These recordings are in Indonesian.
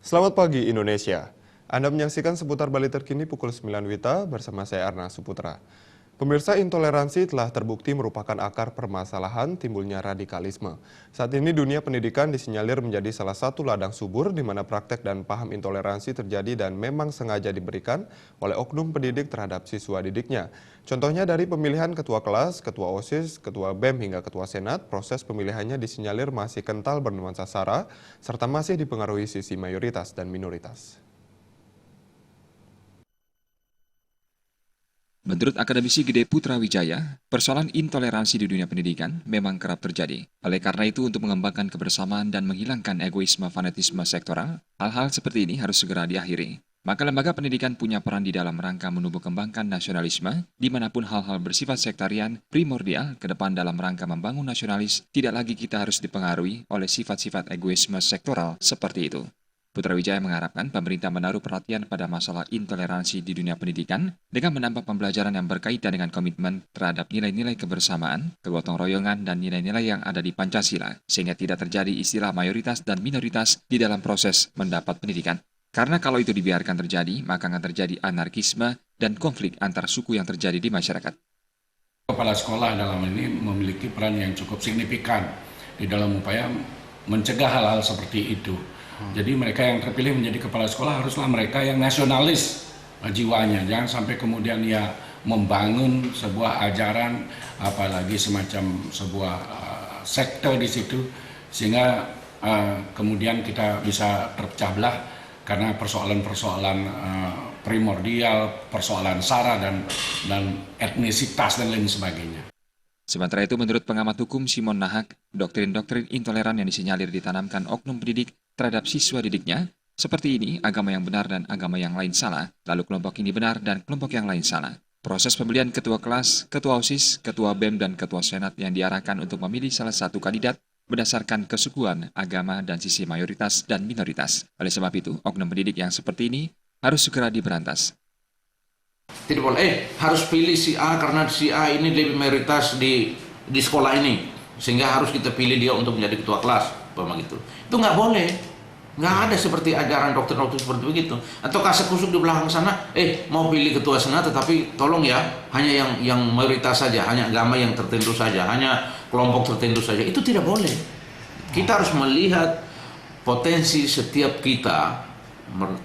Selamat pagi Indonesia. Anda menyaksikan seputar Bali terkini pukul 9 WITA bersama saya Arna Suputra. Pemirsa, intoleransi telah terbukti merupakan akar permasalahan timbulnya radikalisme. Saat ini dunia pendidikan disinyalir menjadi salah satu ladang subur di mana praktek dan paham intoleransi terjadi dan memang sengaja diberikan oleh oknum pendidik terhadap siswa didiknya. Contohnya dari pemilihan ketua kelas, ketua OSIS, ketua BEM hingga ketua Senat, proses pemilihannya disinyalir masih kental bernuansa sara serta masih dipengaruhi sisi mayoritas dan minoritas. Menurut akademisi Gede Putra Wijaya, persoalan intoleransi di dunia pendidikan memang kerap terjadi. Oleh karena itu, untuk mengembangkan kebersamaan dan menghilangkan egoisme fanatisme sektoral, hal-hal seperti ini harus segera diakhiri. Maka lembaga pendidikan punya peran di dalam rangka menumbuh kembangkan nasionalisme, dimanapun hal-hal bersifat sektarian primordial ke depan dalam rangka membangun nasionalis, tidak lagi kita harus dipengaruhi oleh sifat-sifat egoisme sektoral seperti itu. Putra Wijaya mengharapkan pemerintah menaruh perhatian pada masalah intoleransi di dunia pendidikan dengan menambah pembelajaran yang berkaitan dengan komitmen terhadap nilai-nilai kebersamaan, kegotong royongan, dan nilai-nilai yang ada di Pancasila, sehingga tidak terjadi istilah mayoritas dan minoritas di dalam proses mendapat pendidikan. Karena kalau itu dibiarkan terjadi, maka akan terjadi anarkisme dan konflik antar suku yang terjadi di masyarakat. Kepala sekolah dalam ini memiliki peran yang cukup signifikan di dalam upaya mencegah hal-hal seperti itu. Jadi mereka yang terpilih menjadi kepala sekolah haruslah mereka yang nasionalis jiwanya. Jangan sampai kemudian ya membangun sebuah ajaran, apalagi semacam sebuah sekte di situ, sehingga kemudian kita bisa terpecah belah karena persoalan-persoalan primordial, persoalan sara dan etnisitas dan lain sebagainya. Sementara itu, menurut pengamat hukum Simon Nahak, doktrin-doktrin intoleran yang disinyalir ditanamkan oknum pendidik terhadap siswa didiknya, seperti ini, agama yang benar dan agama yang lain salah, lalu kelompok ini benar dan kelompok yang lain salah. Proses pemilihan ketua kelas, ketua OSIS, ketua BEM, dan ketua Senat yang diarahkan untuk memilih salah satu kandidat berdasarkan kesukuan, agama, dan sisi mayoritas dan minoritas. Oleh sebab itu, oknum pendidik yang seperti ini harus segera diberantas. Tidak boleh, harus pilih si A karena si A ini lebih mayoritas di sekolah ini, sehingga harus kita pilih dia untuk menjadi ketua kelas, begitu. Itu nggak boleh, nggak ada seperti ajaran dokter-dokter seperti begitu. Atau kasak-kusuk di belakang sana, mau pilih ketua senat, tetapi tolong ya, hanya yang mayoritas saja, hanya agama yang tertentu saja, hanya kelompok tertentu saja. Itu tidak boleh. Kita harus melihat potensi setiap kita,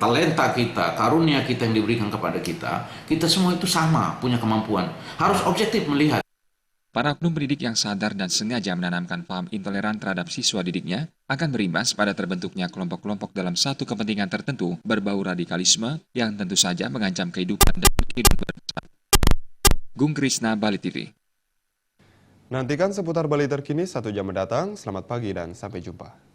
talenta kita, karunia kita yang diberikan kepada kita semua itu sama, punya kemampuan. Harus objektif melihat. Para oknum pendidik yang sadar dan sengaja menanamkan paham intoleran terhadap siswa didiknya akan berimbas pada terbentuknya kelompok-kelompok dalam satu kepentingan tertentu berbau radikalisme yang tentu saja mengancam kehidupan dan kehidupan bersama. Gung Krisna, Bali TV. Nantikan seputar Bali terkini 1 jam mendatang. Selamat pagi dan sampai jumpa.